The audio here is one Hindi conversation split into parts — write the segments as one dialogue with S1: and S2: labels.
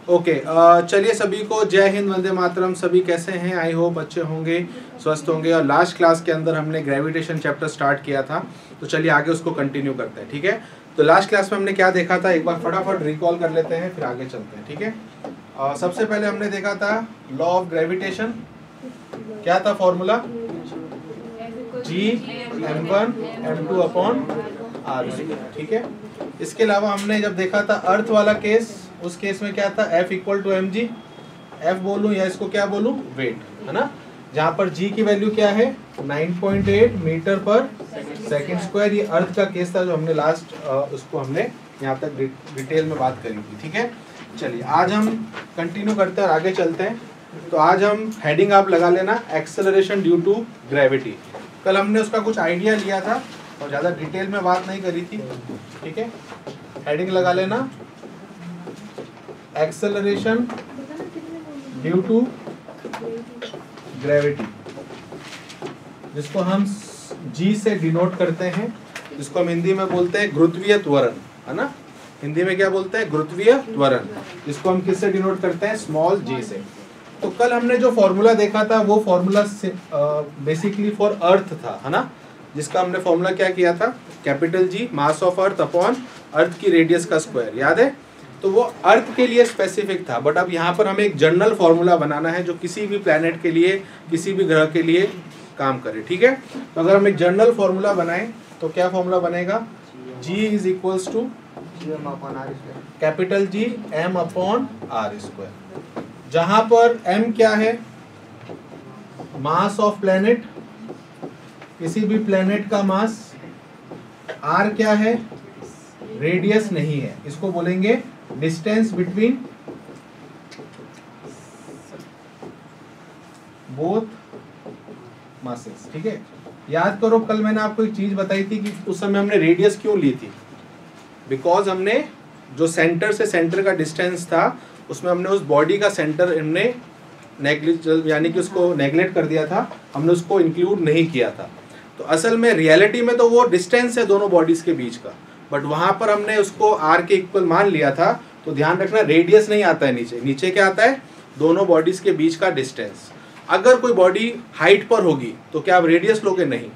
S1: ओके, चलिए सभी को जय हिंद, वंदे मातरम। सभी कैसे हैं? आई होप अच्छे होंगे, स्वस्थ होंगे। और लास्ट क्लास के अंदर हमने ग्रेविटेशन चैप्टर स्टार्ट किया था, तो चलिए आगे उसको कंटिन्यू करते हैं। ठीक है, तो लास्ट क्लास में हमने क्या देखा था, एक बार फटाफट रिकॉल कर लेते हैं, फिर आगे चलते हैं। ठीक है, सबसे पहले हमने देखा था लॉ ऑफ ग्रेविटेशन। क्या था formula? G(m1 m2 upon r²). ठीक है, इसके अलावा हमने जब देखा था अर्थ वाला केस, उस केस में क्या था, F equal to mg। F बोलूं या इसको क्या बोलूं, वेट, है ना, जहां पर g की वैल्यू क्या है, 9.8 मीटर पर सेकंड स्क्वायर। ये अर्थ का केस था जो हमने लास्ट उसको हमने यहाँ तक डिटेल में बात करी थी। ठीक है, चलिए आज हम कंटिन्यू करते हैं और आगे चलते हैं। तो आज हम हेडिंग आप लगा लेना, एक्सेलरेशन ड्यू टू ग्रेविटी। कल हमने उसका कुछ आइडिया लिया था और ज़्यादा डिटेल में बात नहीं करी थी। ठीक है, हेडिंग लगा लेना, एक्सेलरेशन ड्यू टू ग्रेविटी, जिसको हम जी से डिनोट करते हैं, जिसको हम हिंदी में बोलते हैं गुरुत्वीय त्वरण, है ना। हिंदी में क्या बोलते हैं, गुरुत्वीय त्वरण, जिसको हम किससे डिनोट करते हैं, स्मॉल जी से। तो कल हमने जो फॉर्मूला देखा था वो फॉर्मूला बेसिकली फॉर अर्थ था, है ना, जिसका हमने फॉर्मूला क्या किया था, capital G mass of earth upon earth की रेडियस का स्क्वायर, याद है। तो वो अर्थ के लिए स्पेसिफिक था, बट अब यहाँ पर हमें एक जनरल फॉर्मूला बनाना है जो किसी भी प्लैनेट के लिए, किसी भी ग्रह के लिए काम करे। ठीक है, तो अगर हम एक जनरल फॉर्मूला बनाएं तो क्या फॉर्मूला बनेगा, G is equals to capital G m upon r², जहां पर m क्या है, मास ऑफ प्लैनेट, किसी भी प्लैनेट का मास, r क्या है, रेडियस नहीं है, इसको बोलेंगे डिस्टेंस बिटवीन बोथ मासेस। ठीक है, याद करो कल मैंने आपको एक चीज बताई थी कि उस समय हमने रेडियस क्यों ली थी, बिकॉज हमने जो सेंटर से सेंटर का डिस्टेंस था उसमें हमने उस बॉडी का सेंटर हमने नेग्लिज यानी कि उसको नेग्लेक्ट कर दिया था, हमने उसको इंक्लूड नहीं किया था। तो असल में रियलिटी में तो वो डिस्टेंस है दोनों बॉडीज के बीच का, बट वहां पर हमने उसको r के इक्वल मान लिया था। तो ध्यान रखना, रेडियस नहीं आता है नीचे, नीचे क्या आता है, दोनों बॉडीज के बीच का डिस्टेंस। अगर कोई बॉडी हाइट पर होगी तो क्या आप रेडियस लोगे, नहीं,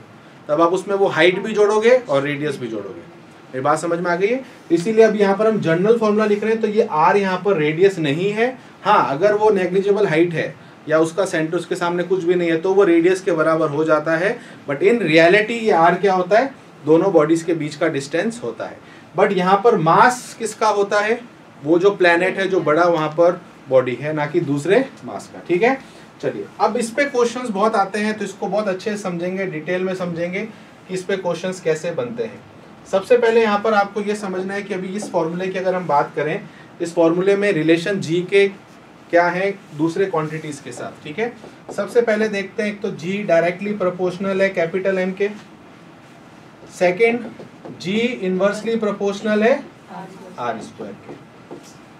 S1: तब आप उसमें वो हाइट भी जोड़ोगे और रेडियस भी जोड़ोगे। मेरी बात समझ में आ गई है? इसीलिए अब यहाँ पर हम जनरल फॉर्मूला लिख रहे हैं, तो ये r यहाँ पर रेडियस नहीं है। हाँ, अगर वो नेग्लिजिबल हाइट है या उसका सेंटर उसके सामने कुछ भी नहीं है तो वो रेडियस के बराबर हो जाता है, बट इन रियलिटी ये r क्या होता है, दोनों बॉडीज के बीच का डिस्टेंस होता है। बट यहाँ पर मास किसका होता है, वो जो प्लैनेट है जो बड़ा वहां पर बॉडी है, ना कि दूसरे मास का। ठीक है, चलिए अब इस पे क्वेश्चंस बहुत आते हैं, तो इसको बहुत अच्छे से समझेंगे, डिटेल में समझेंगे कि इस पे क्वेश्चंस कैसे बनते हैं। सबसे पहले यहाँ पर आपको ये समझना है कि अभी इस फॉर्मूले की अगर हम बात करें, इस फॉर्मूले में रिलेशन जी के क्या है दूसरे क्वांटिटीज के साथ। ठीक है, सबसे पहले देखते हैं, एक तो जी डायरेक्टली प्रोपोर्शनल है कैपिटल एम के, सेकेंड जी इनवर्सली प्रोपोर्शनल है r² के।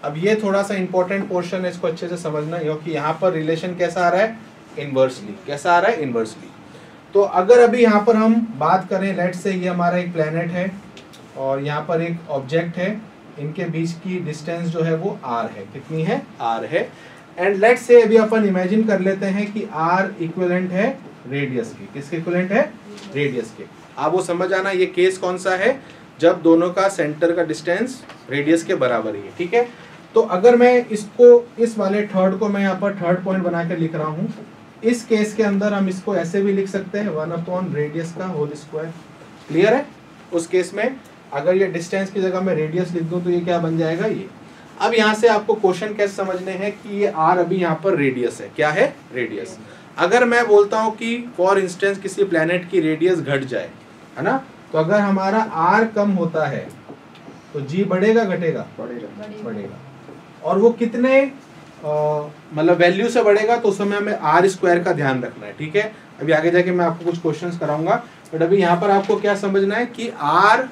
S1: अब ये थोड़ा सा इंपॉर्टेंट पोर्शन है, इसको अच्छे से समझना, क्योंकि यहाँ पर रिलेशन कैसा आ रहा है, इनवर्सली। कैसा आ रहा है, इनवर्सली। तो अगर अभी यहाँ पर हम बात करें, लेट्स से ये हमारा एक प्लैनेट है और यहाँ पर एक ऑब्जेक्ट है, इनके बीच की डिस्टेंस जो है वो r है, कितनी है, r है। एंड लेट्स से अभी अपन इमेजिन कर लेते हैं कि r इक्विवेलेंट है रेडियस की, किसके इक्विवेलेंट है, रेडियस के। आप वो समझ आना ये केस कौन सा है, जब दोनों का सेंटर का डिस्टेंस रेडियस के बराबर ही है। ठीक है, तो अगर मैं इसको, इस वाले थर्ड को मैं यहाँ पर थर्ड पॉइंट बना के लिख रहा हूँ, इस केस के अंदर हम इसको ऐसे भी लिख सकते हैं 1 अपॉन रेडियस का होल स्क्वायर। क्लियर है? उस केस में अगर ये डिस्टेंस की जगह मैं रेडियस लिख दूं तो ये क्या बन जाएगा, ये। अब यहाँ से आपको क्वेश्चन कैसे समझने हैं कि ये r अभी यहाँ पर रेडियस है, क्या है, रेडियस। अगर मैं बोलता हूँ कि फॉर इंस्टेंस किसी प्लैनेट की रेडियस घट जाए, है ना, तो अगर हमारा r कम होता है तो g बढ़ेगा घटेगा, बढ़ेगा। और वो कितने मतलब वैल्यू से बढ़ेगा, तो उस समय हमें r² का ध्यान रखना है। ठीक है, अभी आगे जाके मैं आपको कुछ क्वेश्चंस कराऊंगा, बट अभी यहाँ पर आपको क्या समझना है कि r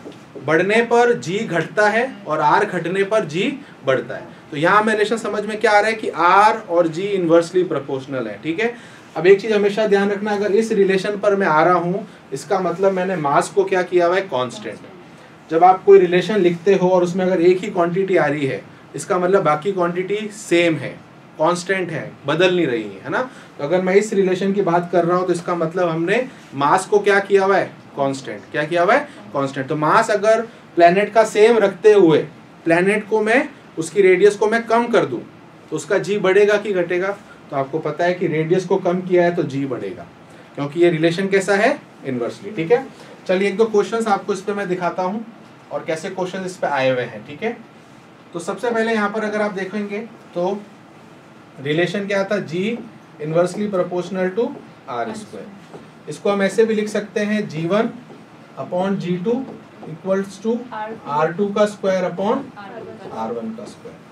S1: बढ़ने पर g घटता है और r घटने पर g बढ़ता है। तो यहाँ हमें रिलेशन समझ में क्या आ रहा है कि r और g इनवर्सली प्रोपोर्शनल है। ठीक है, अब एक चीज हमेशा ध्यान रखना, अगर इस रिलेशन पर मैं आ रहा हूँ, इसका मतलब मैंने मास को क्या किया हुआ है, कांस्टेंट। जब आप कोई रिलेशन लिखते हो और उसमें अगर एक ही क्वांटिटी आ रही है, इसका मतलब बाकी क्वांटिटी सेम है, कांस्टेंट है, बदल नहीं रही है ना। तो अगर मैं इस रिलेशन की बात कर रहा हूँ तो इसका मतलब हमने मास को क्या किया हुआ है, कांस्टेंट। क्या किया हुआ है, कांस्टेंट। तो मास अगर प्लैनेट का सेम रखते हुए प्लैनेट को मैं उसकी रेडियस को मैं कम कर दूं तो उसका जी बढ़ेगा कि घटेगा? तो आपको पता है कि रेडियस को कम किया है तो जी बढ़ेगा, क्योंकि ये रिलेशन कैसा है, इनवर्सली। ठीक है, चलिए एक दो क्वेश्चंस आपको इस पे मैं दिखाता हूँ और कैसे क्वेश्चन इस पे आए हुए हैं। ठीक है, तो सबसे पहले यहाँ पर अगर आप देखेंगे तो रिलेशन क्या था, g inversely proportional to r square. इसको हम ऐसे भी लिख सकते हैं G1 अपॉन G2 इक्वल्स टू R2 का स्क्वायर अपॉन R1 का स्क्वायर।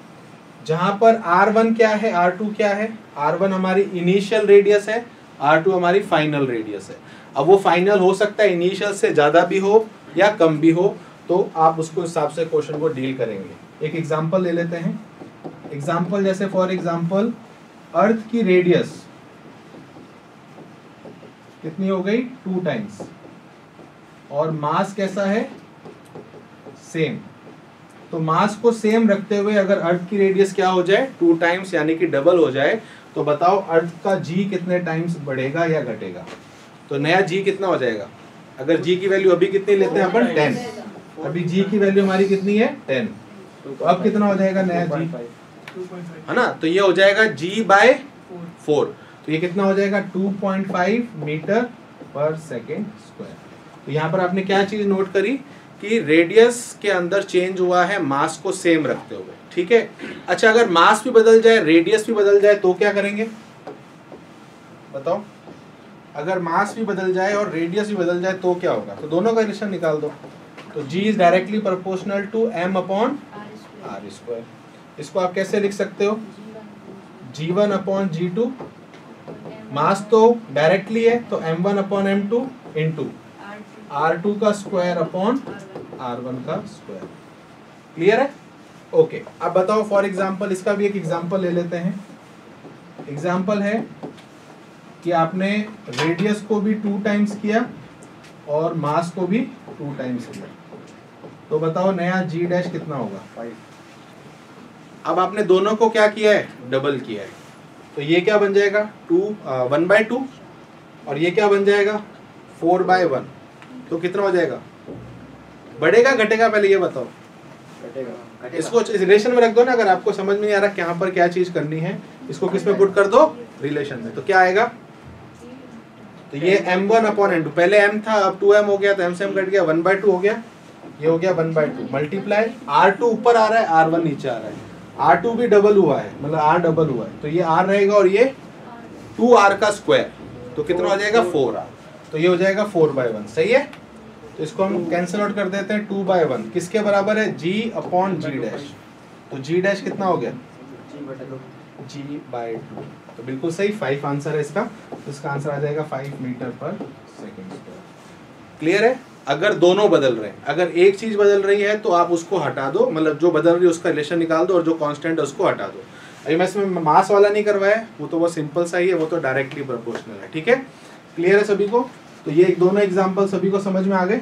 S1: जहां पर R1 क्या है, R2 क्या है? R1 हमारी इनिशियल रेडियस है, R2 हमारी फाइनल रेडियस है। अब वो फाइनल हो सकता है इनिशियल से ज़्यादा भी हो या कम भी हो, तो आप उसको हिसाब से क्वेश्चन को डील करेंगे। एक एग्जांपल ले लेते हैं। एग्जांपल जैसे फॉर एग्जांपल अर्थ की रेडियस कितनी हो गई, 2 टाइम्स, और मास कैसा है, सेम। तो मास को सेम रखते हुए अगर अर्थ की रेडियस क्या हो जाए, 2 टाइम्स यानी कि डबल हो जाए, तो बताओ अर्थ का जी कितने टाइम्स बढ़ेगा या घटेगा? तो नया जी कितना हो जाएगा? अगर जी की वैल्यू अभी कितनी लेते हैं अपन, 10। अभी जी की वैल्यू हमारी कितनी है, 10। तो अब कितना हो जाएगा नया जी, है ना? तो ये हो जाएगा G/4। तो ये कितना हो जाएगा, 2.5 मीटर पर सेकेंड स्क्वायर। तो यहाँ पर आपने क्या चीज नोट करी कि रेडियस के अंदर चेंज हुआ है मास को सेम रखते हुए। ठीक है, अच्छा अगर मास भी बदल जाए, रेडियस भी बदल जाए तो क्या करेंगे बताओ? अगर मास भी बदल जाए और रेडियस भी बदल जाए तो क्या होगा? तो दोनों का रिलेशन निकाल दो। तो G is directly proportional to M upon R square. इसको आप कैसे लिख सकते हो, G1 अपॉन G2, मास तो डायरेक्टली है तो M1 upon M2 into R2 का स्क्वायर अपॉन R1 का स्क्वायर। क्लियर है? ओके, अब बताओ फॉर एग्जांपल, इसका भी एक एग्जांपल ले लेते हैं। एग्जांपल है कि आपने रेडियस को भी 2 टाइम्स किया और मास को भी 2 टाइम्स किया, तो बताओ नया G डैश कितना होगा, 5। अब आपने दोनों को क्या किया है, डबल किया है, तो ये क्या बन जाएगा 1/2, और ये क्या बन जाएगा 4/1। तो कितना हो जाएगा, बढ़ेगा घटेगा, पहले ये बताओ। घटेगा। इसको इस रिलेशन में रख दो ना, अगर आपको समझ में नहीं आ रहा कि यहाँ पर क्या चीज करनी है, इसको किस में पुट कर दो, रिलेशन में। तो क्या आएगा, तो ये M1 अपॉन M2, पहले M था अब 2M हो गया, तो M से M कट गया, 1/2 हो गया, ये हो गया 1/2 मल्टीप्लाई R2 ऊपर आ रहा है, R1 नीचे आ रहा है, R2 भी डबल हुआ है, मतलब R डबल हुआ है, तो ये R रहेगा और ये 2R का स्क्वायर, तो कितना हो जाएगा 4R। तो ये हो जाएगा 4/1। सही है, तो इसको हम कैंसिल आउट कर देते हैं। 2/1 किसके बराबर है, G अपॉन G डैश। तो G डैश कितना हो गया, G/2। तो बिल्कुल सही, 5 आंसर है इसका। तो इसका आंसर आ जाएगा 5 मीटर पर सेकेंड स्क्वायर। क्लियर है? अगर दोनों बदल रहे हैं, अगर एक चीज बदल रही है तो आप उसको हटा दो, मतलब जो बदल रही है उसका रिलेशन निकाल दो, और जो कांस्टेंट है उसको हटा दो। अभी मैं इसमें मास वाला नहीं करवाया, वो तो वो सिंपल सा ही है, वो तो डायरेक्टली प्रोपोर्शनल है। ठीक है, क्लियर है सभी को? तो ये दोनों एग्जाम्पल सभी को समझ में आ गए।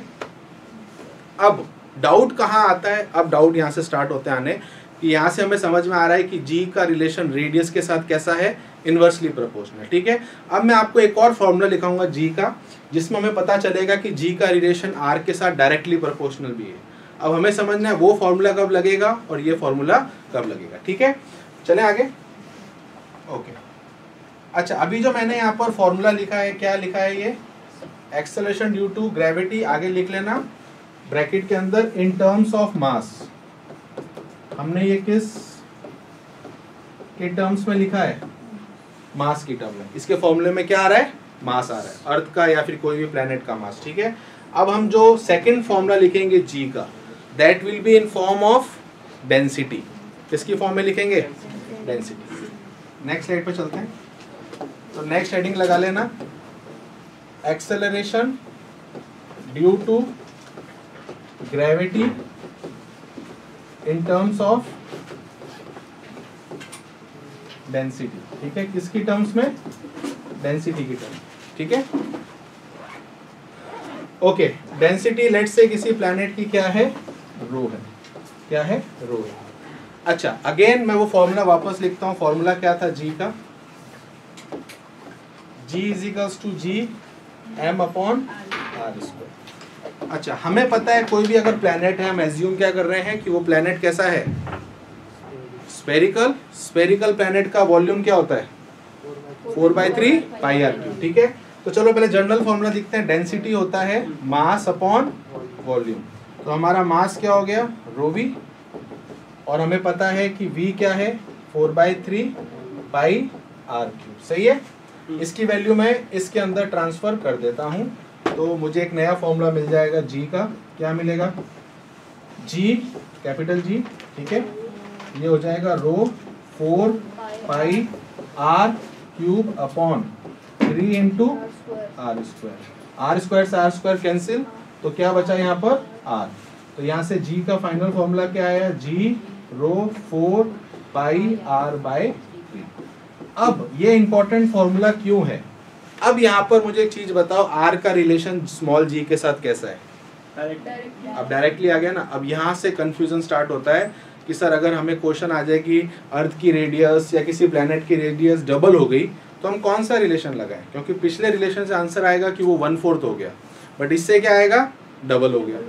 S1: अब डाउट कहाँ आता है, अब डाउट यहाँ से स्टार्ट होते हैं आने, कि यहाँ से हमें समझ में आ रहा है कि G का रिलेशन रेडियस के साथ कैसा है, इनवर्सली प्रोपोर्शनल। ठीक है, अब मैं आपको एक और फॉर्मूला लिखाऊंगा G का, जिसमें हमें पता चलेगा कि G का रिलेशन R के साथ डायरेक्टली प्रोपोर्शनल भी है। अब हमें समझना है वो फॉर्मूला कब लगेगा और ये फॉर्मूला कब लगेगा। ठीक है, चलें आगे। ओके, अच्छा अभी जो मैंने यहाँ पर फॉर्मूला लिखा है, क्या लिखा है, ये एक्सेलरेशन ड्यू टू ग्रेविटी, आगे लिख लेना ब्रैकेट के अंदर इन टर्म्स ऑफ मास। हमने ये किस के टर्म्स में लिखा है, मास की टर्म में। इसके फॉर्मूले में क्या आ रहा है, मास आ रहा है, अर्थ का या फिर कोई भी प्लेनेट का मास। ठीक है, अब हम जो सेकंड फॉर्मूला लिखेंगे G का, that will be in form of density. किसकी फॉर्म में लिखेंगे, डेंसिटी। नेक्स्ट स्लाइड पे चलते हैं। तो नेक्स्ट हेडिंग लगा लेना, acceleration due to gravity in terms of density. ठीक है, किसकी टर्म्स में, डेंसिटी की टर्म। ठीक है, ओके, डेंसिटी लेट्स से किसी प्लैनेट की क्या है, रो है, क्या है, रो है। अच्छा अगेन मैं वो फॉर्मूला वापस लिखता हूँ। फॉर्मूला क्या था जी का? G is equals to G M upon R square. अच्छा हमें पता है कोई भी अगर प्लैनेट है, हम एज्यूम क्या कर रहे हैं कि वो प्लैनेट कैसा है? स्फेरिकल। स्फेरिकल प्लैनेट का वॉल्यूम क्या होता है? 4/3 पाई आर क्यूब। ठीक है, तो चलो पहले जनरल फॉर्मूला दिखते हैं। डेंसिटी होता है मास अपॉन वॉल्यूम। तो हमारा मास क्या हो गया? रो वी, और हमें पता है कि v क्या है? 4/3 पाई आर क्यूब। सही है, इसकी वैल्यू मैं इसके अंदर ट्रांसफर कर देता हूं, तो मुझे एक नया फॉर्मूला मिल जाएगा। g का क्या मिलेगा? g कैपिटल G, ठीक है, ये हो जाएगा rho 4 pi r cube upon 3 into r square. R square से आर स्क्वायर कैंसिल, तो क्या बचा यहाँ पर? r। तो यहाँ से g का फाइनल फॉर्मूला क्या आया? g rho 4 pi R by 3। अब ये इंपॉर्टेंट फॉर्मूला क्यों है? अब यहाँ पर मुझे एक चीज बताओ, r का रिलेशन स्मॉल g के साथ कैसा है? अब डायरेक्टली आ गया ना। अब यहाँ से कंफ्यूजन स्टार्ट होता है कि सर अगर हमें क्वेश्चन आ जाए कि अर्थ की रेडियस या किसी प्लेनेट की रेडियस डबल हो गई तो हम कौन सा रिलेशन लगाएं? क्योंकि पिछले रिलेशन से आंसर आएगा कि वो 1/4 हो गया, बट इससे क्या आएगा? डबल हो गया,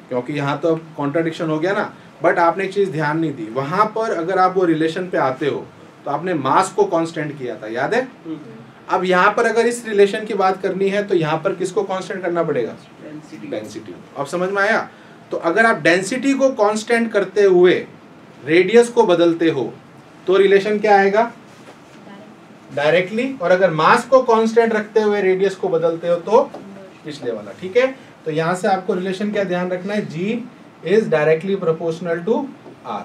S1: क्योंकि यहाँ तो कॉन्ट्राडिक्शन हो गया ना। बट आपने एक चीज ध्यान नहीं दी, वहां पर अगर आप वो रिलेशन पे आते हो तो आपने मास को कांस्टेंट किया था, याद है? अब यहाँ पर अगर इस रिलेशन की बात करनी है तो यहाँ पर किसको कांस्टेंट करना पड़ेगा? डेंसिटी। अब समझ में आया? तो अगर आप डेंसिटी को कांस्टेंट करते हुए रेडियस को बदलते हो तो रिलेशन क्या आएगा? डायरेक्टली। और अगर मास को कांस्टेंट रखते हुए रेडियस को बदलते हो तो पिछले वाला। ठीक है, तो यहां से आपको रिलेशन क्या ध्यान रखना है? G is directly proportional to R।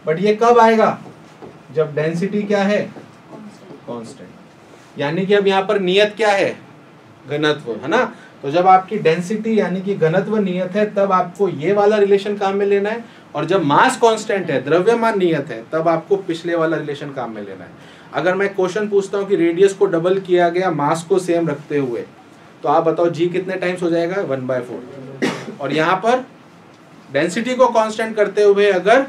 S1: But ये कब आएगा? जब डेंसिटी क्या है? कांस्टेंट। यानी कि अब यहाँ पर नियत क्या है? घनत्व, है ना? तो जब आपकी डेंसिटी यानी कि घनत्व नियत है तब आपको ये वाला रिलेशन काम में लेना है, और जब मास कांस्टेंट है, द्रव्यमान नियत है, तब आपको पिछले वाला रिलेशन काम में लेना है। अगर मैं क्वेश्चन पूछता हूँ कि रेडियस को डबल किया गया मास को सेम रखते हुए, तो आप बताओ G कितने टाइम्स हो जाएगा? 1/4। और यहाँ पर डेंसिटी को कांस्टेंट करते हुए अगर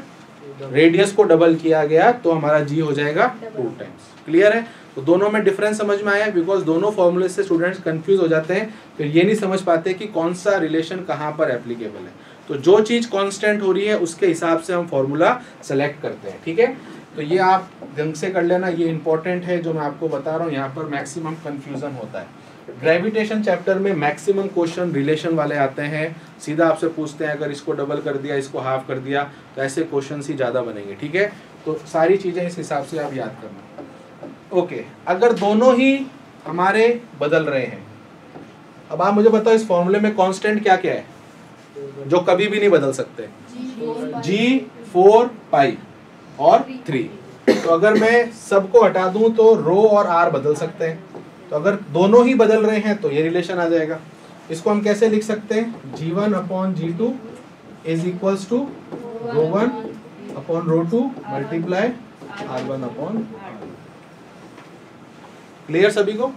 S1: रेडियस को डबल किया गया तो हमारा G हो जाएगा 2 टाइम्स। क्लियर है? तो दोनों में डिफरेंस समझ में आया? बिकॉज दोनों फॉर्मूले से स्टूडेंट्स कंफ्यूज हो जाते हैं, फिर ये नहीं समझ पाते कि कौन सा रिलेशन कहाँ पर एप्लीकेबल है। तो जो चीज कांस्टेंट हो रही है उसके हिसाब से हम फॉर्मूला सेलेक्ट करते हैं। ठीक है, तो ये आप ढंग से कर लेना, ये इंपॉर्टेंट है जो मैं आपको बता रहा हूँ। यहाँ पर मैक्सिमम कंफ्यूजन होता है। ग्रेविटेशन चैप्टर में मैक्सिमम क्वेश्चन रिलेशन वाले आते हैं, सीधा आपसे पूछते हैं अगर इसको डबल कर दिया, इसको हाफ कर दिया, तो ऐसे क्वेश्चन ही ज़्यादा बनेंगे। ठीक है, तो सारी चीज़ें इस हिसाब से आप याद करना। ओके, अगर दोनों ही हमारे बदल रहे हैं, अब आप मुझे बताओ इस फॉर्मूले में कांस्टेंट क्या क्या है जो कभी भी नहीं बदल सकते? G 4 पाई और 3। तो अगर मैं सबको हटा दूं तो रो और R बदल सकते हैं। तो अगर दोनों ही बदल रहे हैं तो ये रिलेशन आ जाएगा। इसको हम कैसे लिख सकते हैं? G1 अपॉन G2 is equals to rho 1 upon rho 2 multiply R1 upon. Clear सभी को?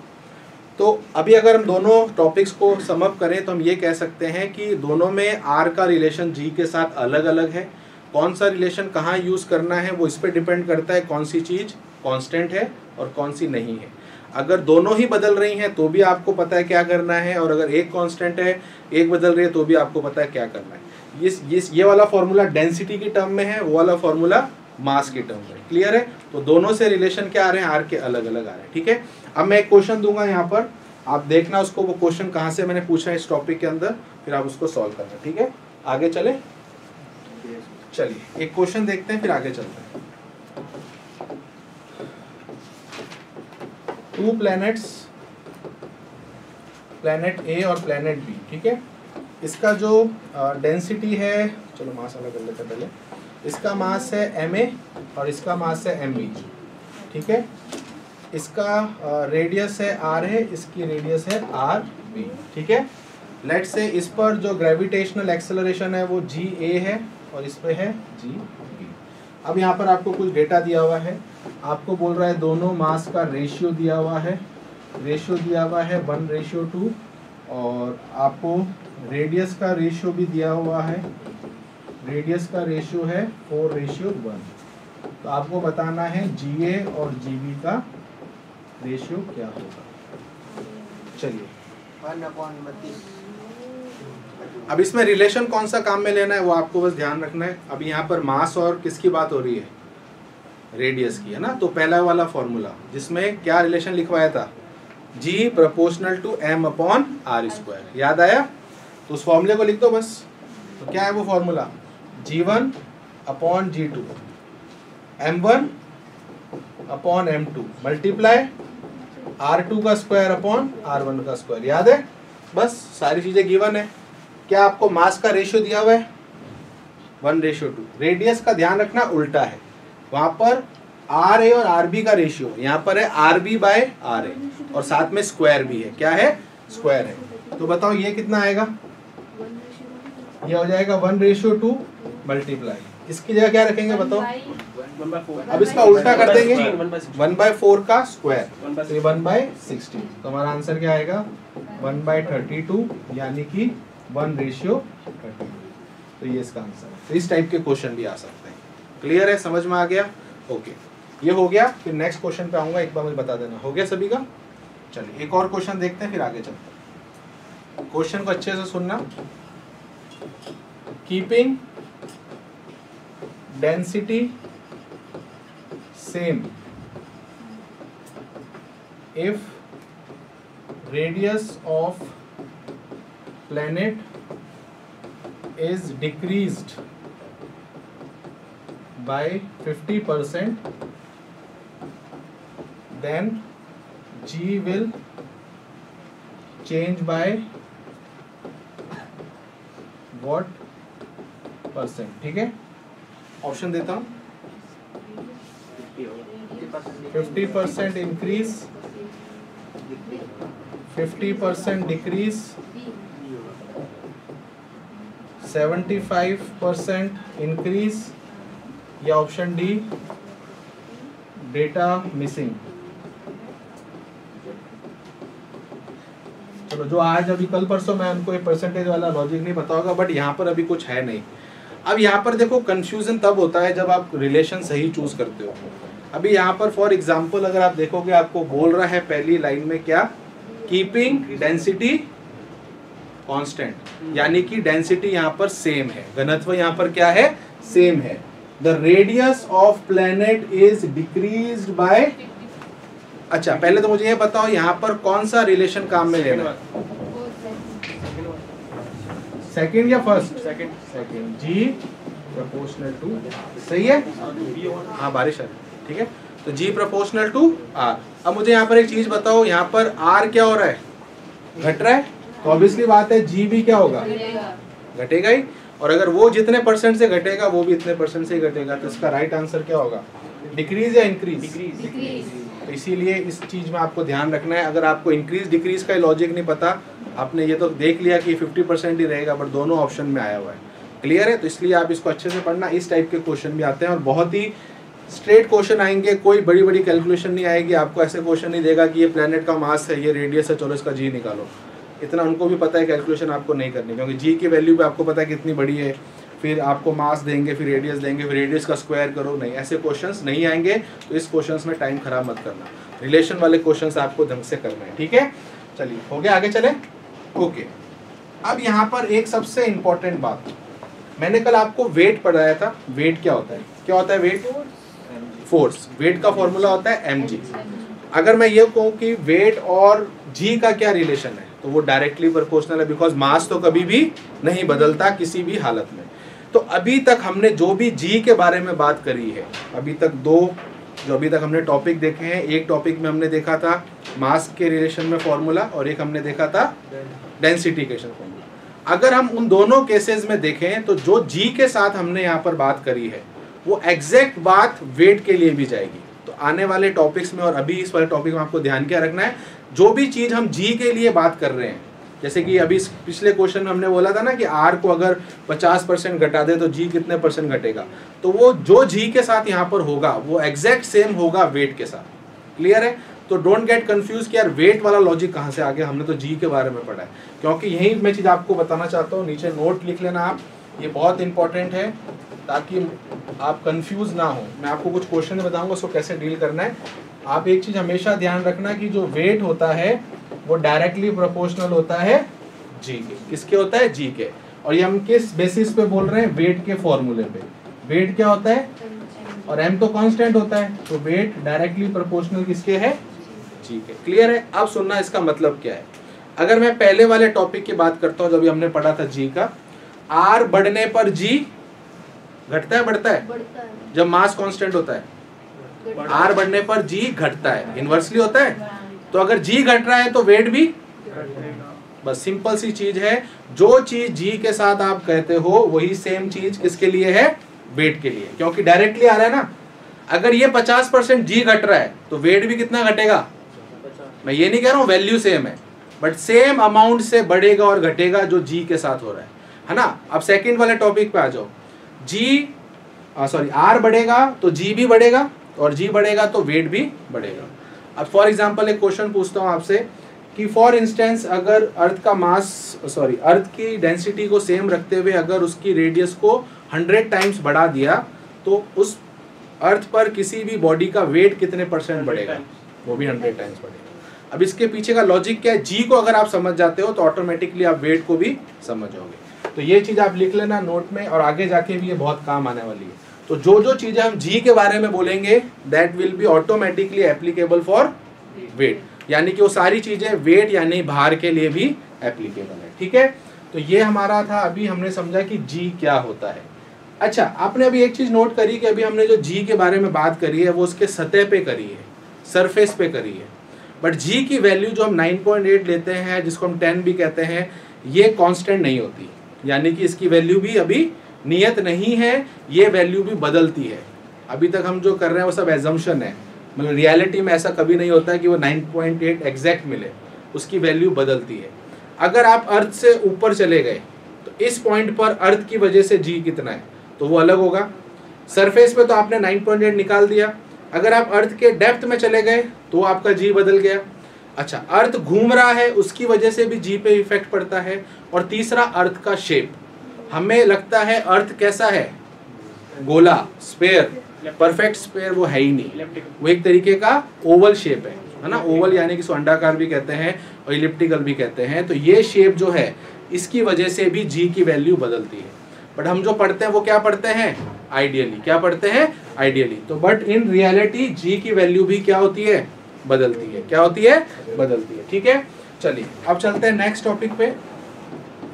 S1: तो अभी अगर हम दोनों टॉपिक्स को सम अप करें तो हम ये कह सकते हैं कि दोनों में R का रिलेशन G के साथ अलग अलग है। कौन सा रिलेशन कहाँ यूज़ करना है वो इस पर डिपेंड करता है कौन सी चीज़ कांस्टेंट है और कौन सी नहीं है। अगर दोनों ही बदल रही हैं तो भी आपको पता है क्या करना है, और अगर एक कांस्टेंट है एक बदल रही है तो भी आपको पता है क्या करना है। ये वाला फॉर्मूला डेंसिटी की टर्म में है, वो वाला फॉर्मूला मास की टर्म में। क्लियर है? तो दोनों से रिलेशन क्या आ रहे हैं? आर के अलग अलग आ रहे हैं। ठीक है, अब मैं एक क्वेश्चन दूंगा यहाँ पर, आप देखना उसको, वो क्वेश्चन कहाँ से मैंने पूछा है इस टॉपिक के अंदर, फिर आप उसको सॉल्व करना। ठीक है, आगे चले? चलिए एक क्वेश्चन देखते हैं फिर आगे चलते हैं। 2 प्लैनेट्स, प्लैनेट ए और प्लैनेट बी। ठीक है, इसका जो डेंसिटी है, चलो मास अलग कर लेते हैं पहले। इसका मास है ma और इसका मास है mb। ठीक है, इसका रेडियस है r है, इसकी रेडियस है rb। ठीक है, लेट्स से इस पर जो ग्रेविटेशनल एक्सेलरेशन है वो ga है और इस पे है gb। अब यहाँ पर आपको कुछ डेटा दिया हुआ है, आपको बोल रहा है दोनों मास का रेशियो दिया हुआ है, रेशियो दिया हुआ है 1:2, और आपको रेडियस का रेशियो भी दिया हुआ है, रेडियस का रेशियो है 4:1। तो आपको बताना है GA और GB का रेशियो क्या होगा। चलिए
S2: 1/32।
S1: अब इसमें रिलेशन कौन सा काम में लेना है वो आपको बस ध्यान रखना है। अब यहाँ पर मास और किसकी बात हो रही है, रेडियस की, है ना। तो पहला वाला फॉर्मूला जिसमें क्या रिलेशन लिखवाया था, G प्रोपोर्शनल टू m/r², याद आया। तो उस फॉर्मूले को लिख दो बस। तो क्या है वो formula, G1/G2 m1/m2 multiply R2 का स्क्वायर अपॉन R1 का स्क्वायर, याद है। बस सारी चीजें गिवन है। क्या आपको मास का रेशियो दिया हुआ है 1:2। रेडियस का ध्यान रखना उल्टा है, वहां पर RA और RB का रेशियो, यहाँ पर है RB/RA और साथ में स्क्वायर भी है। क्या है, स्क्वायर है। तो बताओ ये कितना आएगा, ये हो जाएगा 1:2 मल्टीप्लाई, इसकी जगह क्या रखेंगे बताओ। अब इसका उल्टा कर देंगे 1/4 का स्क्वायर, तो ये 1/60। तो हमारा आंसर क्या आएगा 1/32, यानी कि 1:32। तो ये इसका आंसर है। तो इस टाइप के क्वेश्चन भी आ सकते हैं। क्लियर है, समझ में आ गया। ओके, ये हो गया। फिर नेक्स्ट क्वेश्चन पे आऊंगा, एक बार मुझे बता देना हो गया सभी का। चलिए एक और क्वेश्चन देखते हैं, फिर आगे चलते हैं। क्वेश्चन को अच्छे से सुनना। Keeping density same if radius of planet is decreased by 50%, then G will change by what percent। ठीक है, ऑप्शन देता हूँ। 50% increase, 50% decrease, 75% increase, या ऑप्शन डी डेटा मिसिंग। चलो, जो आज अभी कल परसों मैं उनको ये परसेंटेज वाला लॉजिक नहीं पता होगा, बट यहाँ पर अभी कुछ है नहीं। अब यहाँ पर देखो, कंफ्यूजन तब होता है जब आप रिलेशन सही चूज करते हो। अभी यहाँ पर फॉर एग्जांपल अगर आप देखोगे, आपको बोल रहा है पहली लाइन में क्या, कीपिंग डेंसिटी कांस्टेंट, यानी कि डेंसिटी यहाँ पर सेम है, घनत्व यहाँ पर क्या है, सेम है। The radius of planet is decreased bye. अच्छा, पहले तो मुझे ये बताओ यहाँ पर कौन सा रिलेशन काम में लेना है, सेकंड या first? Second. G proportional to, सही है। हाँ, बारिश है, ठीक है। तो G प्रोपोर्शनल टू R। अब मुझे यहाँ पर एक चीज बताओ, यहाँ पर R क्या हो रहा है, घट रहा है। तो ऑब्वियसली बात है G भी क्या होगा, घटेगा ही। और अगर वो जितने परसेंट से घटेगा वो भी इतने परसेंट से ही घटेगा। तो इसका राइट आंसर क्या होगा, डिक्रीज या इंक्रीज? तो इसीलिए इस चीज में आपको ध्यान रखना है। अगर आपको इंक्रीज डिक्रीज का लॉजिक नहीं पता, आपने ये तो देख लिया कि 50% ही रहेगा, बट दोनों ऑप्शन में आया हुआ है। क्लियर है? तो इसलिए आप इसको अच्छे से पढ़ना। इस टाइप के क्वेश्चन भी आते हैं और बहुत ही स्ट्रेट क्वेश्चन आएंगे, कोई बड़ी बड़ी कैलकुलेशन नहीं आएगी। आपको ऐसे क्वेश्चन नहीं देगा कि ये प्लेनेट का मास है, ये रेडियस है, चलो इसका जी निकालो। इतना उनको भी पता है, कैलकुलेशन आपको नहीं करनी, क्योंकि जी की वैल्यू भी आपको पता है कितनी बड़ी है। फिर आपको मास देंगे, फिर रेडियस देंगे, फिर रेडियस का स्क्वायर करो, नहीं, ऐसे क्वेश्चंस नहीं आएंगे। तो इस क्वेश्चंस में टाइम खराब मत करना, रिलेशन वाले क्वेश्चंस आपको ढंग से करना है। ठीक है, चलिए हो गया, आगे चले। ओके, अब यहाँ पर एक सबसे इंपॉर्टेंट बात, मैंने कल आपको वेट पढ़ाया था। वेट क्या होता है, क्या होता है वेट? फोर्स। वेट का फॉर्मूला होता है mg। अगर मैं ये कहूँ कि वेट और g का क्या रिलेशन है, तो वो डायरेक्टली प्रोपोर्शनल है, बिकॉज मास तो कभी भी नहीं बदलता किसी भी हालत में। तो अभी तक हमने जो भी g के बारे में बात करी है, अभी तक जो अभी तक हमने टॉपिक देखे हैं, एक टॉपिक में हमने देखा था मास के रिलेशन में फॉर्मूला, और एक हमने देखा था डेंसिटी इक्वेशन फॉर्मूला। अगर हम उन दोनों केसेस में देखें तो जो g के साथ हमने यहाँ पर बात करी है वो एग्जैक्ट बात वेट के लिए भी जाएगी। तो आने वाले टॉपिक्स में और अभी इस वाले टॉपिक में आपको ध्यान क्या रखना है, जो भी चीज हम g के लिए बात कर रहे हैं, जैसे कि अभी पिछले क्वेश्चन में हमने बोला था ना कि r को अगर 50% घटा दे तो g कितने परसेंट घटेगा, तो वो जो g के साथ यहाँ पर होगा वो एग्जैक्ट सेम होगा वेट के साथ। क्लियर है? तो डोंट गेट कंफ्यूज कि यार वेट वाला लॉजिक कहाँ से आ गया, हमने तो g के बारे में पढ़ा है। क्योंकि यही मैं चीज़ आपको बताना चाहता हूँ, नीचे नोट लिख लेना आप, ये बहुत इंपॉर्टेंट है। ताकि आप कंफ्यूज ना हो। मैं आपको कुछ क्वेश्चन बताऊंगा उसको कैसे डील करना है। आप एक चीज हमेशा ध्यान रखना कि जो वेट होता है वो डायरेक्टली प्रोपोर्शनल होता है जी के। किसके होता है? जी के। और ये हम किस बेसिस पे बोल रहे हैं? वेट के फॉर्मूले पे। वेट क्या होता है? और m तो कांस्टेंट होता है, तो वेट डायरेक्टली प्रोपोर्शनल किसके है? जी के। क्लियर है? अब सुनना इसका मतलब क्या है। अगर मैं पहले वाले टॉपिक की बात करता हूँ, जब हमने पढ़ा था जी का, आर बढ़ने पर जी घटता है बढ़ता है? जब मास कांस्टेंट होता है। आर बढ़ने पर जी घटता है, इनवर्सली होता है। तो अगर जी घट रहा है तो वेट भी, बस सिंपल सी चीज है। जो चीज जी के साथ आप कहते हो वही सेम चीज किसके लिए है? वेट के लिए, क्योंकि डायरेक्टली आ रहा है ना। अगर ये 50% जी घट रहा है तो वेट भी कितना घटेगा? मैं ये नहीं कह रहा हूं वैल्यू सेम है, बट सेम अमाउंट से बढ़ेगा और घटेगा जो जी के साथ हो रहा है ना। अब सेकंड वाले टॉपिक पे आ जाओ। जी आर बढ़ेगा तो जी भी बढ़ेगा, और जी बढ़ेगा तो वेट भी बढ़ेगा। अब फॉर एग्जांपल एक क्वेश्चन पूछता हूं आपसे कि फॉर इंस्टेंस अगर अर्थ की डेंसिटी को सेम रखते हुए अगर उसकी रेडियस को 100 टाइम्स बढ़ा दिया तो उस अर्थ पर किसी भी बॉडी का वेट कितने % बढ़ेगा? वो भी 100 टाइम्स बढ़ेगा। अब इसके पीछे का लॉजिक क्या है? जी को अगर आप समझ जाते हो तो ऑटोमेटिकली आप वेट को भी समझ जाओगे। तो ये चीज आप लिख लेना नोट में, और आगे जाके भी ये बहुत काम आने वाली है। तो जो जो चीजें हम जी के बारे में बोलेंगे that will be automatically applicable for wait, यानी कि वो सारी चीजें वेट यानी भार के लिए भी एप्लीकेबल है। ठीक है, तो ये हमारा था। अभी हमने समझा कि जी क्या होता है। अच्छा, आपने अभी एक चीज नोट करी कि अभी हमने जो जी के बारे में बात करी है वो उसके सतह पे करी है, सरफेस पे करी है। बट जी की वैल्यू जो हम 9.8 लेते हैं, जिसको हम 10 भी कहते हैं, ये कांस्टेंट नहीं होती, यानी कि इसकी वैल्यू भी अभी नियत नहीं है, ये वैल्यू भी बदलती है। अभी तक हम जो कर रहे हैं वो सब एजम्पशन है, मतलब रियलिटी में ऐसा कभी नहीं होता है कि वो 9.8 एग्जैक्ट मिले, उसकी वैल्यू बदलती है। अगर आप अर्थ से ऊपर चले गए तो इस पॉइंट पर अर्थ की वजह से जी कितना है तो वो अलग होगा। सरफेस पे तो आपने 9.8 निकाल दिया। अगर आप अर्थ के डेप्थ में चले गए तो आपका जी बदल गया। अच्छा, अर्थ घूम रहा है उसकी वजह से भी जी पे इफेक्ट पड़ता है। और तीसरा, अर्थ का शेप। हमें लगता है अर्थ कैसा है? गोला, स्फेयर, परफेक्ट स्फेयर वो है ही नहीं, वो एक तरीके का ओवल शेप है ना। ओवल यानी कि अंडाकार भी कहते हैं और इलिप्टिकल भी कहते हैं। तो ये शेप जो है इसकी वजह से भी जी की वैल्यू बदलती है। बट हम जो पढ़ते हैं वो क्या पढ़ते हैं? आइडियली। क्या पढ़ते हैं? आइडियली। तो बट इन रियलिटी जी की वैल्यू भी क्या होती है? बदलती है। क्या होती है? बदलती है। ठीक है, चलिए अब चलते हैं नेक्स्ट टॉपिक पे।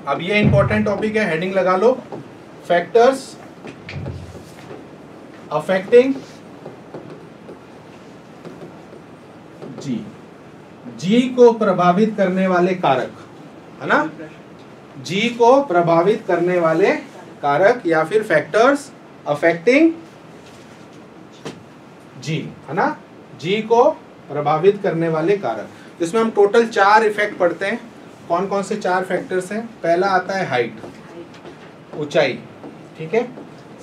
S1: अब ये इंपॉर्टेंट टॉपिक है, हेडिंग लगा लो, फैक्टर्स अफेक्टिंग जी। जी को प्रभावित करने वाले कारक, है ना। जी को प्रभावित करने वाले कारक या फिर फैक्टर्स अफेक्टिंग जी, है ना। जी को प्रभावित करने वाले कारक, जिसमें हम टोटल 4 इफेक्ट पढ़ते हैं। कौन कौन से 4 फैक्टर्स हैं? पहला आता है हाइट, ऊंचाई, ठीक है।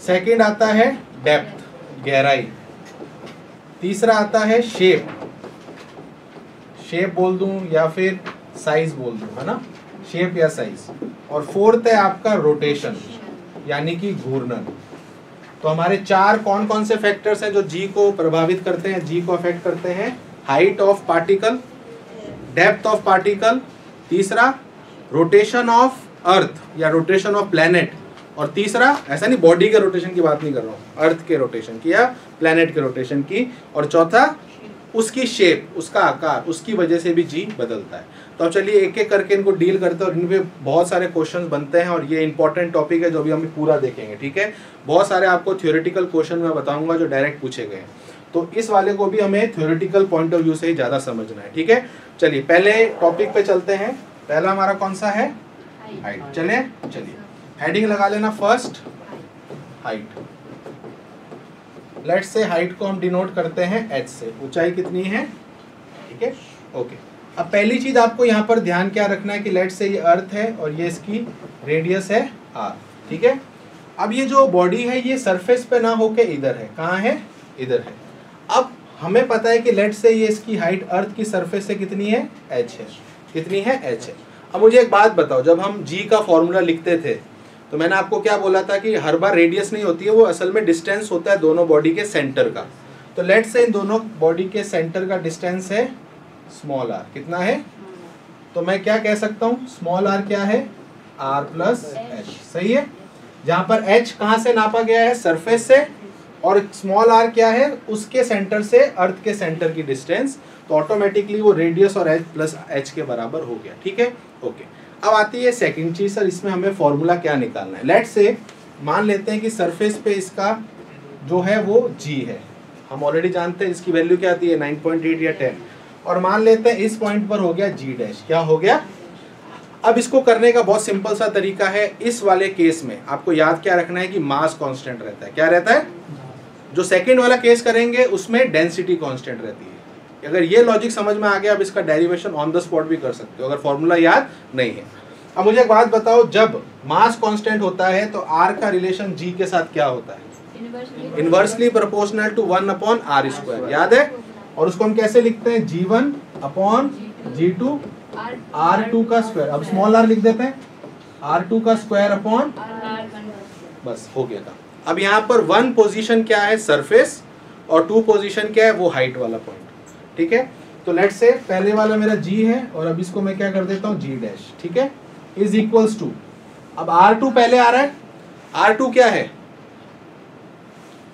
S1: सेकंड आता है डेप्थ, गहराई। तीसरा आता है शेप, शेप बोल दूं या फिर साइज बोल दूं, है ना, शेप या साइज। और फोर्थ है आपका रोटेशन, यानी कि घूर्णन। तो हमारे 4 कौन कौन से फैक्टर्स हैं जो जी को प्रभावित करते हैं, जी को अफेक्ट करते हैं? Height of particle, depth of particle, तीसरा रोटेशन ऑफ अर्थ या रोटेशन ऑफ प्लैनेट, और तीसरा, ऐसा नहीं बॉडी के रोटेशन की बात नहीं कर रहा हूँ, अर्थ के रोटेशन की या प्लैनेट के रोटेशन की, और चौथा उसकी शेप, उसका आकार, उसकी वजह से भी जी बदलता है। तो अब चलिए एक एक करके इनको डील करते हैं, और इनपे बहुत सारे क्वेश्चंस बनते हैं, और ये इंपॉर्टेंट टॉपिक है जो अभी हम पूरा देखेंगे, ठीक है। बहुत सारे आपको थ्योरेटिकल क्वेश्चन मैं बताऊंगा जो डायरेक्ट पूछे गए हैं, तो इस वाले को भी हमें थ्योरेटिकल पॉइंट ऑफ व्यू से ही ज़्यादा समझना है, ठीक है। चलिए पहले टॉपिक पे चलते हैं। पहला हमारा कौन सा है? हाइट। चलिए हेडिंग लगा लेना, first height. Let's say height को हम डिनोट करते हैं h से, ऊंचाई कितनी है, ठीक है, ओके। अब पहली चीज आपको यहाँ पर ध्यान क्या रखना है कि लेट्स से ये अर्थ है और ये इसकी रेडियस है r, ठीक है। अब ये जो बॉडी है ये सरफेस पे ना होके इधर है, कहाँ है? इधर है। अब हमें पता है कि लेट्स से ये इसकी हाइट अर्थ की सरफेस से कितनी है? h है। कितनी है? h है। अब मुझे एक बात बताओ, जब हम g का फॉर्मूला लिखते थे तो मैंने आपको क्या बोला था कि हर बार रेडियस नहीं होती है, वो असल में डिस्टेंस होता है दोनों बॉडी के सेंटर का। तो लेट्स से इन दोनों बॉडी के सेंटर का डिस्टेंस है स्मॉल आर। कितना है? तो मैं क्या कह सकता हूँ, स्मॉल आर क्या है, आर प्लस एच। सही है। जहां पर एच कहाँ से नापा गया है, सरफेस से, और स्मॉल आर क्या है, उसके सेंटर से अर्थ के सेंटर की डिस्टेंस। तो ऑटोमेटिकली वो रेडियस और एच प्लस एच के बराबर हो गया। ठीक है, ओके। अब आती है सेकंड चीज, सर इसमें हमें फॉर्मूला क्या निकालना है। लेट्स से मान लेते हैं कि सरफेस पे इसका जो है वो जी है, हम ऑलरेडी जानते हैं इसकी वैल्यू क्या आती है 9.8 या 10, और मान लेते हैं इस पॉइंट पर हो गया जी डैश। क्या हो गया? अब इसको करने का बहुत सिंपल सा तरीका है। इस वाले केस में आपको याद क्या रखना है कि मास कांस्टेंट रहता है। क्या रहता है? जो सेकंड वाला केस करेंगे उसमें डेंसिटी कांस्टेंट रहती है। अगर ये लॉजिक समझ में आ गया, अब इसका डेरिवेशन ऑन द स्पॉट भी कर सकते हो अगर फॉर्मूला याद नहीं है। अब मुझे एक बात बताओ, जब मास कांस्टेंट होता है तो आर का रिलेशन जी के साथ क्या होता है? Inversely proportional to 1/r²। याद है? और उसको हम कैसे लिखते हैं, g1/g2 r2 का स्क्वायर। अब स्मॉल आर लिख देते हैं, r2 का स्क्वायर अपॉन, बस हो गया था। अब यहाँ पर 1 पोजीशन क्या है, सरफेस, और 2 पोजीशन क्या है, वो हाइट वाला पॉइंट। ठीक है, तो लेट्स से पहले वाला मेरा g है, और अब इसको मैं क्या कर देता हूँ, g डैश। ठीक है, इज इक्वल्स टू, अब r2 पहले आ रहा है, r2 क्या है,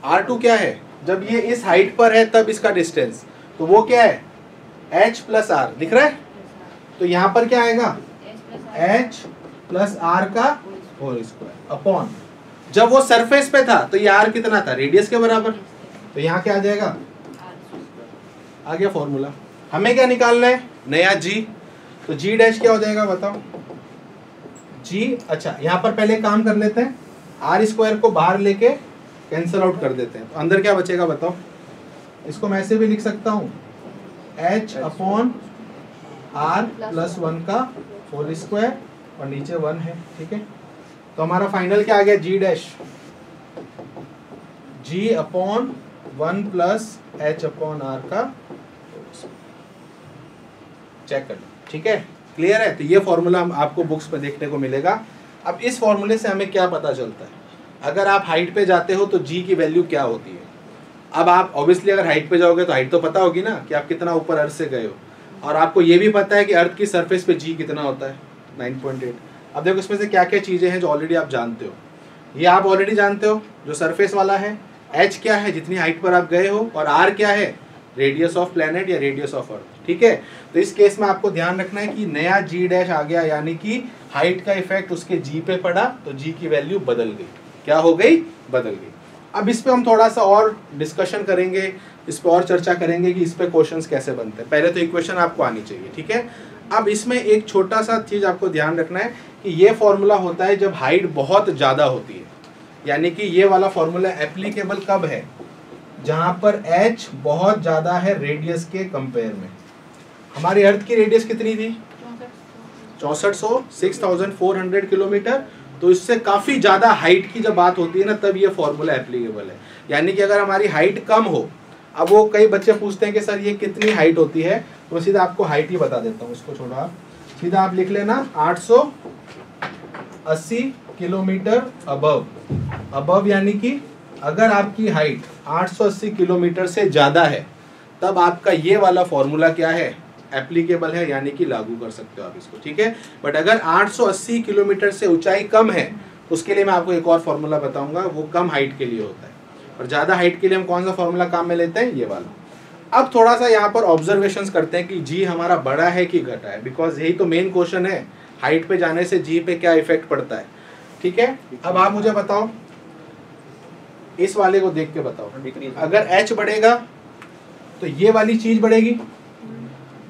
S1: r2 क्या है, जब ये इस हाइट पर है तब इसका डिस्टेंस, तो वो क्या है, h प्लस आर दिख रहा है। तो यहाँ पर क्या आएगा, h प्लस आर का होल स्क्वायर अपॉन, जब वो सरफेस पे था तो ये r कितना था, रेडियस के बराबर। तो यहाँ क्या आ जाएगा, आ गया फॉर्मूला। हमें क्या निकालना है, नया g। तो g डैश क्या हो जाएगा बताओ, g, अच्छा यहाँ पर पहले काम कर लेते हैं, आर स्क्वायर को बाहर लेके कैंसिल आउट कर देते हैं, तो अंदर क्या बचेगा बताओ। इसको मैं ऐसे भी लिख सकता हूँ, h अपॉन आर प्लस 1 का होल स्क्वायर, और नीचे 1 है। ठीक है, तो हमारा फाइनल क्या आ गया, g dash, g upon 1 plus h upon R का, चेक कर लो। ठीक है, क्लियर है। तो ये फॉर्मूला हम आपको बुक्स में देखने को मिलेगा। अब इस फॉर्मूले से हमें क्या पता चलता है, अगर आप हाइट पे जाते हो तो g की वैल्यू क्या होती है। अब आप ऑब्वियसली अगर हाइट पे जाओगे तो हाइट तो पता होगी ना कि आप कितना ऊपर अर्थ से गए हो, और आपको ये भी पता है कि अर्थ की सरफेस पे g कितना होता है, 9.8। अब देखो इसमें से क्या क्या चीज़ें हैं जो ऑलरेडी आप जानते हो। ये आप ऑलरेडी जानते हो, जो सरफेस वाला है, h क्या है, जितनी हाइट पर आप गए हो, और r क्या है, रेडियस ऑफ प्लेनेट या रेडियस ऑफ अर्थ। ठीक है, तो इस केस में आपको ध्यान रखना है कि नया g डैश आ गया, यानी कि हाइट का इफेक्ट उसके g पे पड़ा, तो g की वैल्यू बदल गई। क्या हो गई, बदल गई। अब इस पे हम थोड़ा सा और डिस्कशन करेंगे, इस पे और चर्चा करेंगे कि इस पे क्वेश्चंस कैसे बनते हैं। पहले तो इक्वेशन आपको आनी चाहिए। ठीक है, अब इसमें एक छोटा सा चीज आपको ध्यान रखना है कि ये फॉर्मूला होता है जब हाइट बहुत ज़्यादा होती है, यानी कि ये वाला फॉर्मूला एप्लीकेबल कब है, जहां पर h बहुत ज़्यादा है रेडियस के कंपेयर में। हमारी अर्थ की रेडियस कितनी थी, 6400, 6400 किलोमीटर। तो इससे काफ़ी ज़्यादा हाइट की जब बात होती है ना, तब ये फॉर्मूला एप्लीकेबल है। यानी कि अगर हमारी हाइट कम हो, अब वो कई बच्चे पूछते हैं कि सर ये कितनी हाइट होती है, तो सीधा आपको हाइट ही बता देता हूँ। इसको छोड़ा, सीधा आप लिख लेना 880 किलोमीटर अबव। अबव यानी कि अगर आपकी हाइट 880 किलोमीटर से ज़्यादा है, तब आपका ये वाला फॉर्मूला क्या है, एप्लीकेबल है, यानी कि लागू कर सकते हो आप इसको। ठीक है, बट अगर 880 किलोमीटर से ऊंचाई कम है, उसके लिए मैं आपको एक और फॉर्मूला बताऊंगा, वो कम हाइट के लिए होता है। और ज़्यादा हाइट के लिए हम कौन सा फॉर्मूला काम में लेते हैं, ये वाला। अब थोड़ा सा यहाँ पर ऑब्जर्वेशंस करते हैं कि जी हमारा बड़ा है कि घटा है, बिकॉज यही तो मेन क्वेश्चन है, हाइट पे जाने से जी पे क्या इफेक्ट पड़ता है। ठीक है, अब आप मुझे बताओ, इस वाले को देख के बताओ, अगर h बढ़ेगा तो ये वाली चीज बढ़ेगी,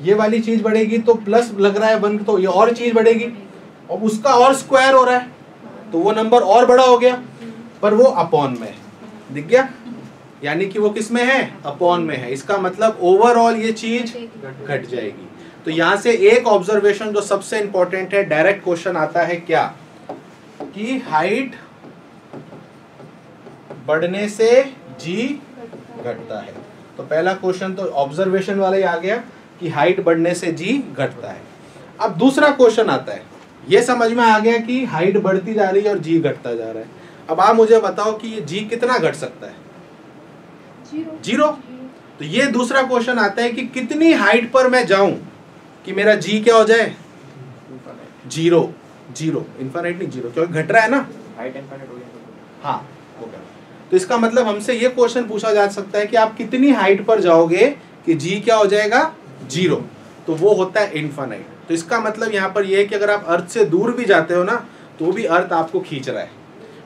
S1: ये वाली चीज बढ़ेगी, तो प्लस लग रहा है 1, तो ये और चीज बढ़ेगी, और उसका और स्क्वायर हो रहा है, तो वो नंबर और बड़ा हो गया, पर वो अपॉन में है। दिख गया, यानी कि वो किस में है, अपॉन में है। इसका मतलब ओवरऑल ये चीज घट जाएगी। तो यहाँ से एक ऑब्जर्वेशन जो सबसे इंपॉर्टेंट है, डायरेक्ट क्वेश्चन आता है क्या, कि हाइट बढ़ने से जी घटता है। तो पहला क्वेश्चन तो ऑब्जर्वेशन वाला ही आ गया कि हाइट बढ़ने से जी घटता है। अब दूसरा क्वेश्चन आता है, ये समझ में आ गया कि हाइट बढ़ती जा रही है और जी घटता जा रहा है। अब आप मुझे बताओ कि ये जी कितना घट सकता है? 0। तो ये दूसरा क्वेश्चन आता है कि कितनी हाइट पर मैं जाऊं कि मेरा जी क्या हो जाए? 0। इनफाइनाइट नहीं, 0, क्योंकि घट रहा है ना।
S3: हाइट इनफाइनाइट हो गया।
S1: हाँ, ओके। तो इसका मतलब हमसे ये क्वेश्चन पूछा जा सकता है कि आप कितनी हाइट पर जाओगे कि जी क्या हो जाएगा? 0। तो वो होता है इनफाइनाइट। तो इसका मतलब यहाँ पर ये है कि अगर आप अर्थ से दूर भी जाते हो ना तो भी अर्थ आपको खींच रहा है,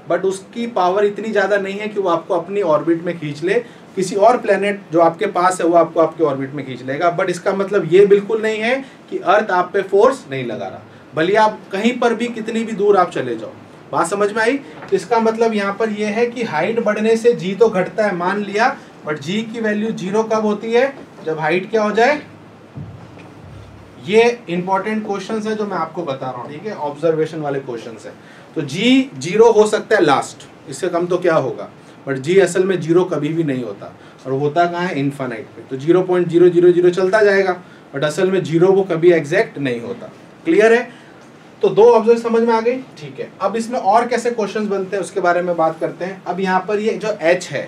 S1: बट उसकी पावर इतनी ज़्यादा नहीं है कि वो आपको अपनी ऑर्बिट में खींच ले। किसी और प्लेनेट जो आपके पास है वो आपको आपके ऑर्बिट में खींच लेगा, बट इसका मतलब ये बिल्कुल नहीं है कि अर्थ आप पे फोर्स नहीं लगा रहा, भले आप कहीं पर भी कितनी भी दूर आप चले जाओ। बात समझ में आई? तो इसका मतलब यहाँ पर यह है कि हाइट बढ़ने से जी तो घटता है, मान लिया, बट जी की वैल्यू 0 कब होती है? जब हाइट क्या हो जाए? ये इंपॉर्टेंट क्वेश्चंस है जो मैं आपको बता रहा हूँ, ठीक है, ऑब्जर्वेशन वाले क्वेश्चंस है। तो जी 0 हो सकता है लास्ट, इससे कम तो क्या होगा, बट जी असल में 0 कभी भी नहीं होता, और होता कहाँ है? इनफाइनाइट पे। तो 0.000 चलता जाएगा, बट असल में 0 वो कभी एग्जैक्ट नहीं होता। क्लियर है? तो 2 ऑब्जर्व समझ में आ गई, ठीक है। अब इसमें और कैसे क्वेश्चंस बनते हैं उसके बारे में बात करते हैं। अब यहाँ पर ये जो h है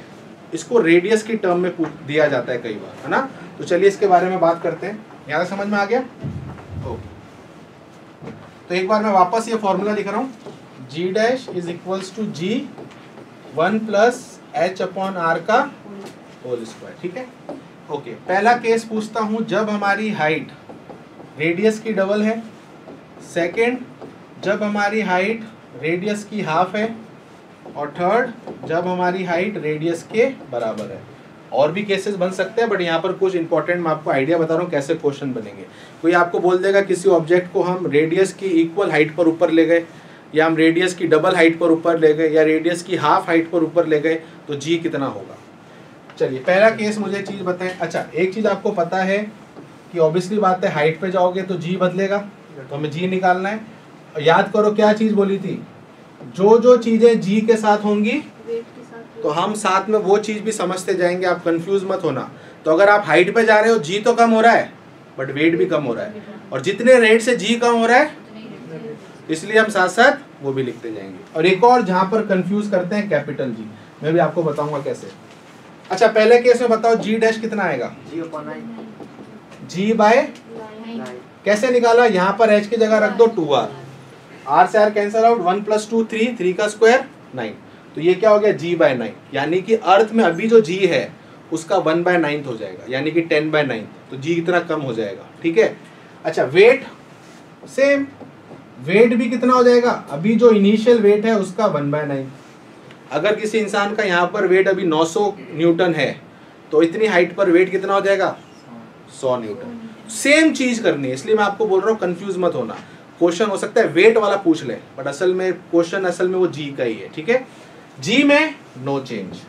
S1: इसको रेडियस की टर्म में दिया जाता है कई बार, है ना। तो चलिए इसके बारे में बात करते हैं। यहाँ समझ में आ गया? ओके। तो एक बार मैं वापस ये फॉर्मूला लिख रहा हूँ, g dash is equals to g 1 plus h upon r का होल स्क्वायर, ठीक है। ओके, पहला केस पूछता हूँ जब हमारी हाइट रेडियस की डबल है। सेकंड, जब हमारी हाइट रेडियस की हाफ है। और थर्ड, जब हमारी हाइट रेडियस के बराबर है। और भी केसेस बन सकते हैं, बट यहाँ पर कुछ इंपॉर्टेंट मैं आपको आइडिया बता रहा हूँ कैसे क्वेश्चन बनेंगे। कोई आपको बोल देगा किसी ऑब्जेक्ट को हम रेडियस की इक्वल हाइट पर ऊपर ले गए, या हम रेडियस की डबल हाइट पर ऊपर ले गए, या रेडियस की हाफ हाइट पर ऊपर ले गए, तो जी कितना होगा? चलिए पहला केस मुझे चीज़ बताएं। अच्छा, एक चीज़ आपको पता है कि ऑब्वियसली बात है हाइट पे जाओगे तो जी बदलेगा, तो हमें जी निकालना है। याद करो क्या चीज़ बोली थी, जो जो चीज़ें जी के साथ होंगी तो हम साथ में वो चीज़ भी समझते जाएंगे, आप कंफ्यूज मत होना। तो अगर आप हाइट पे जा रहे हो जी तो कम हो रहा है, बट वेट भी कम हो रहा है, और जितने रेट से जी कम हो रहा है इसलिए हम साथ साथ वो भी लिखते जाएंगे। और एक और जहाँ पर कंफ्यूज करते हैं कैपिटल जी, मैं भी आपको बताऊंगा कैसे। अच्छा, पहले केस में बताओ जी डैश कितना आएगा? जी बाय कैसे निकाला? यहाँ पर h की जगह रख दो 2r, r से r कैंसल आउट, 1 + 2 3, 3 का स्क्वायर 9, तो ये क्या हो गया? g बाय 9, यानी कि अर्थ में अभी जो g है उसका 1/9 हो जाएगा, यानी कि 10/9, तो g इतना कम हो जाएगा, ठीक है। अच्छा, वेट सेम, वेट भी कितना हो जाएगा? अभी जो इनिशियल वेट है उसका 1/9। अगर किसी इंसान का यहाँ पर वेट अभी 900 न्यूटन है तो इतनी हाइट पर वेट कितना हो जाएगा? 100 न्यूटन। सेम चीज करनी है, इसलिए मैं आपको बोल रहा हूँ कंफ्यूज मत होना। क्वेश्चन हो सकता है वेट वाला पूछ ले, बट असल में क्वेश्चन असल में वो जी का ही है, ठीक है। जी में नो चेंज,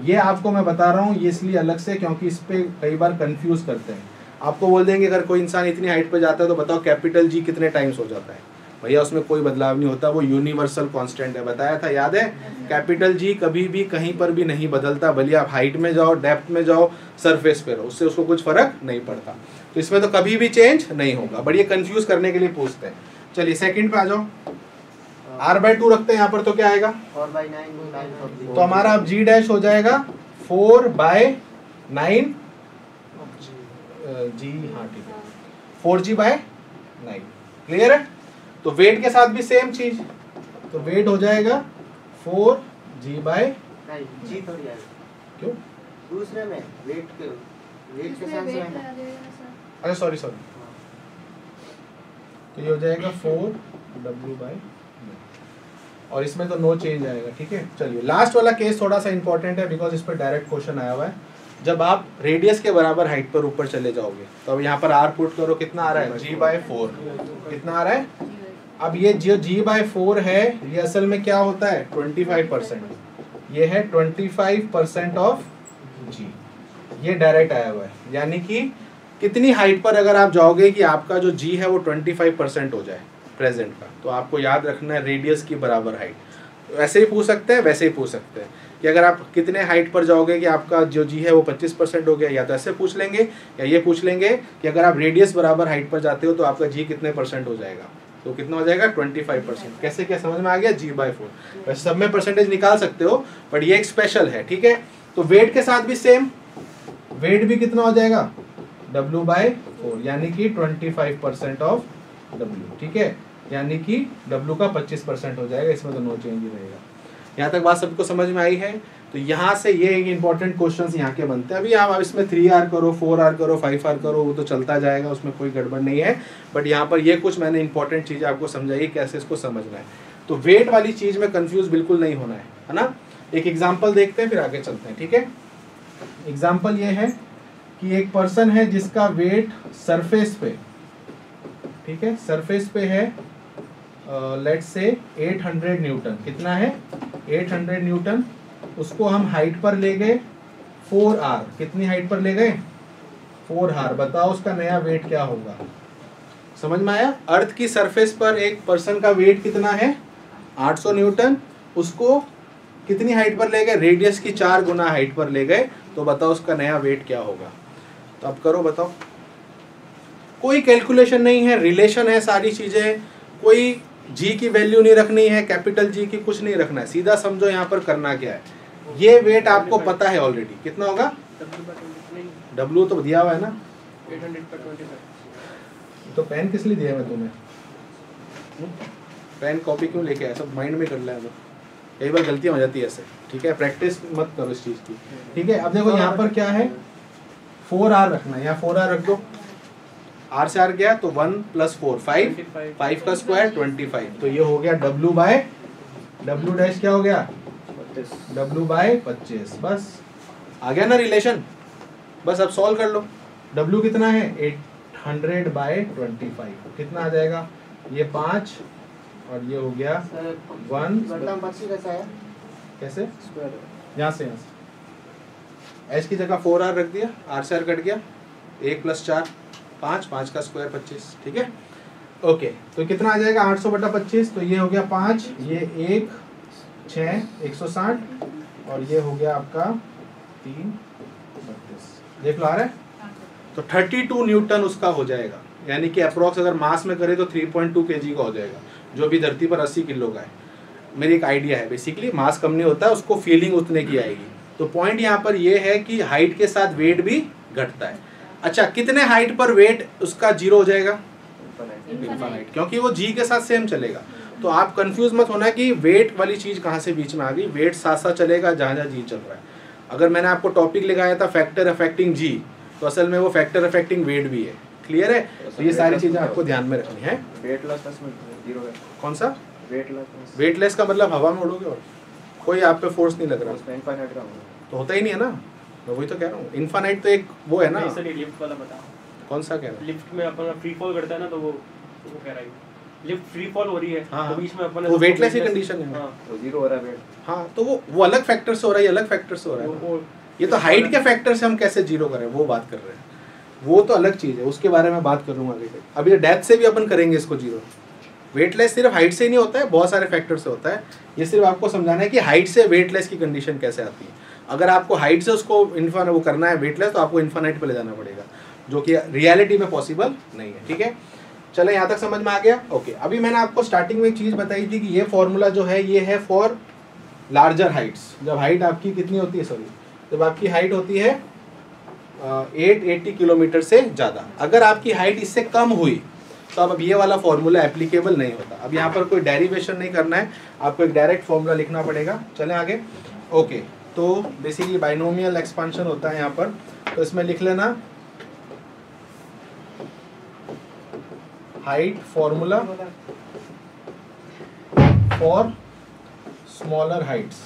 S1: ये आपको मैं बता रहा हूँ ये इसलिए अलग से क्योंकि इस पे कई बार कंफ्यूज करते हैं। आपको बोल देंगे अगर कोई इंसान इतनी हाइट पर जाता है तो बताओ कैपिटल जी कितने टाइम्स हो जाता है? भैया उसमें कोई बदलाव नहीं होता, वो यूनिवर्सल कांस्टेंट है, बताया था, याद है। कैपिटल जी कभी भी कहीं पर भी नहीं बदलता, भले आप हाइट में जाओ, डेप्थ में जाओ, सरफेस पे रहो, उससे उसको कुछ फर्क नहीं पड़ता। तो इसमें तो कभी भी चेंज नहीं होगा, बट ये कंफ्यूज करने के लिए पूछते हैं। चलिए सेकंड पे आ जाओ, r/2 रखते हैं यहाँ पर, तो क्या आएगा?
S2: 4/9
S1: तो हमारा अब g डैश हो जाएगा 4/9 जी, हाँ ठीक है, 4g/9। क्लियर है? तो वेट के साथ भी सेम चीज, तो वेट हो जाएगा 4g/9।
S2: जी थोड़ी आएगा,
S1: क्यों?
S2: दूसरे में वेट के साथ में
S1: अच्छा सॉरी, तो ये हो जाएगा 4w/9, और इसमें तो नो चेंज आएगा, ठीक है। चलिए लास्ट वाला केस थोड़ा सा इंपॉर्टेंट है बिकॉज इस पर डायरेक्ट क्वेश्चन आया हुआ है। जब आप रेडियस के बराबर हाइट पर ऊपर चले जाओगे तो अब यहाँ पर r पुट करो, कितना आ रहा है? g/4, कितना आ रहा है? अब ये जो g/4 है ये असल में क्या होता है? 25%, ये है 25% ऑफ g, ये डायरेक्ट आया हुआ है, यानी कि कितनी हाइट पर अगर आप जाओगे कि आपका जो g है वो 25% हो जाए प्रेजेंट का, तो आपको याद रखना है रेडियस की बराबर हाइट। तो ऐसे ही पूछ सकते हैं, वैसे ही पूछ सकते हैं कि अगर आप कितने हाइट पर जाओगे कि आपका जो जी है वो 25% हो गया, या तो ऐसे पूछ लेंगे या ये पूछ लेंगे कि अगर आप रेडियस बराबर हाइट पर जाते हो तो आपका जी कितने % हो जाएगा। तो कितना हो जाएगा 25%। कैसे क्या समझ में आ गया, G/4। वैसे सब में परसेंटेज निकाल सकते हो बट ये एक स्पेशल है, ठीक है। तो वेट के साथ भी सेम, वेट भी कितना हो जाएगा W/4 यानी कि 25% ऑफ W, ठीक है, यानी कि W का 25% हो जाएगा, इसमें तो नो चेंज ही रहेगा। यहाँ तक बात सबको समझ में आई है। तो यहाँ से ये एक इंपॉर्टेंट क्वेश्चन यहाँ के बनते हैं। अभी आप इसमें 3R करो, 4R करो, 5R करो, वो तो चलता जाएगा, उसमें कोई गड़बड़ नहीं है। बट यहाँ पर ये कुछ मैंने इंपॉर्टेंट चीज़ें आपको समझाई कैसे इसको समझना है। तो वेट वाली चीज़ में कंफ्यूज बिल्कुल नहीं होना है ना। एक एग्जाम्पल देखते हैं फिर आगे चलते हैं, ठीक है। एग्जाम्पल ये है कि एक पर्सन है जिसका वेट सरफेस पे, ठीक है, सरफेस पे है लेट्स से 800 न्यूटन। कितना है 800 न्यूटन। उसको हम हाइट पर ले गए 4R। कितनी हाइट पर ले गए 4R। बताओ उसका नया वेट क्या होगा। समझ में आया। अर्थ की सरफेस पर एक पर्सन का वेट कितना है 800 न्यूटन। उसको कितनी हाइट पर ले गए, रेडियस की 4 गुना हाइट पर ले गए। तो बताओ उसका नया वेट क्या होगा। तो अब करो बताओ। कोई कैलकुलेशन नहीं है, रिलेशन है सारी चीजें। कोई जी की वैल्यू नहीं रखनी है, कैपिटल जी की कुछ नहीं रखना है। सीधा समझो यहाँ पर करना क्या है। ये वेट आपको पता है ऑलरेडी कितना होगा। W तो दिया हुआ है ना 800/25। तो पेन किस लिए दिया मैं तुम्हें, पेन कॉपी क्यों लेके आया, सब माइंड में कर लिया। तो कई बार गलतियां हो जाती है ऐसे, ठीक है। प्रैक्टिस मत करो इस चीज की, ठीक है। अब देखो यहाँ पर क्या है 4R रखना है, यहाँ 4R रख दो। R से R गया तो 1 + 4 5 का स्क्वायर 25। तो ये हो गया W डैश क्या हो गया W/25। बस आ गया ना रिलेशन। बस अब सॉल्व कर लो। W कितना है 800/25। कितना आ जाएगा ये 5 और ये हो गया 1। कैसे यहाँ से H की जगह 4R रख दिया, R से R कट गया, 1 + 4 5 का स्क्वायर 25, ठीक है। ओके तो कितना आ जाएगा 800/25। तो ये हो गया 5, ये 1 6 160 और ये हो गया आपका 3 32। देख लो आ रहा है। तो 32 न्यूटन उसका हो जाएगा, यानी कि अप्रोक्स अगर मास में करे तो 3.2 kg का हो जाएगा, जो भी धरती पर 80 किलो का है। मेरी एक आइडिया है, बेसिकली मास कम नहीं होता है, उसको फीलिंग उतने की आएगी। तो पॉइंट यहाँ पर ये है कि हाइट के साथ वेट भी घटता है। अच्छा कितने हाइट पर वेट उसका 0 हो जाएगा इनफाइनाइट, क्योंकि वो जी के साथ सेम चलेगा। तो आप कंफ्यूज मत होना कि वेट वाली चीज कहाँ से बीच में आ गई। वेट साथ साथ चलेगा जहाँ जहाँ जी चल रहा है। अगर मैंने आपको टॉपिक लगाया था फैक्टर अफेक्टिंग जी, तो असल में वो फैक्टर अफेक्टिंग वेट भी है। क्लियर है। तो ये सारी चीजें आपको ध्यान में रखनी है। कौन सा वेटलेस का मतलब हवा में उड़ोगे और कोई आप पे फोर्स नहीं लग रहा, तो होता ही नहीं है ना। मैं वही तो कह रहा हूँ, इनफाइनाइट तो एक वो है ना।
S3: लिफ्ट वाला बता,
S1: कौन सा कह रहा है।
S3: लिफ्ट में अपन फ्री फॉल करता है ना, तो वो कह रहा है लिफ्ट फ्री फॉल हो रही है।
S1: हाँ,
S3: तो बीच में अपन
S1: वो वेटलेस ही कंडीशन है।
S3: हाँ,
S2: तो 0 हो रहा है वेट।
S1: हाँ तो वो अलग फैक्टर से हो रहा है, अलग फैक्टर से हो रहा है। ये तो हाइट के फैक्टर से हम कैसे 0 करें वो बात कर रहे हैं, वो तो अलग चीज़ है, उसके बारे में बात करूँगा आगे। अभी डेथ से भी अपन करेंगे इसको 0। वेटलेस सिर्फ हाइट से ही नहीं होता है, बहुत सारे फैक्टर से होता है। ये सिर्फ आपको समझाना है कि हाइट से वेटलेस की कंडीशन कैसे आती है। अगर आपको हाइट से उसको वो करना है वेटलेस, तो आपको इन्फाइनाइट पे ले जाना पड़ेगा, जो कि रियलिटी में पॉसिबल नहीं है। ठीक है, चलो यहाँ तक समझ में आ गया। ओके, अभी मैंने आपको स्टार्टिंग में एक चीज़ बताई थी कि ये फॉर्मूला जो है ये है फॉर लार्जर हाइट्स। जब हाइट आपकी कितनी होती है, सॉरी, जब आपकी हाइट होती है 880 किलोमीटर से ज़्यादा। अगर आपकी हाइट इससे कम हुई तो अब ये वाला फॉर्मूला एप्लीकेबल नहीं होता। अब यहाँ पर कोई डेरिवेशन नहीं करना है, आपको एक डायरेक्ट फॉर्मूला लिखना पड़ेगा। चलें आगे। ओके, तो बेसिकली बाइनोमियल एक्सपांशन होता है यहाँ पर, तो इसमें लिख लेना height formula for smaller Heights.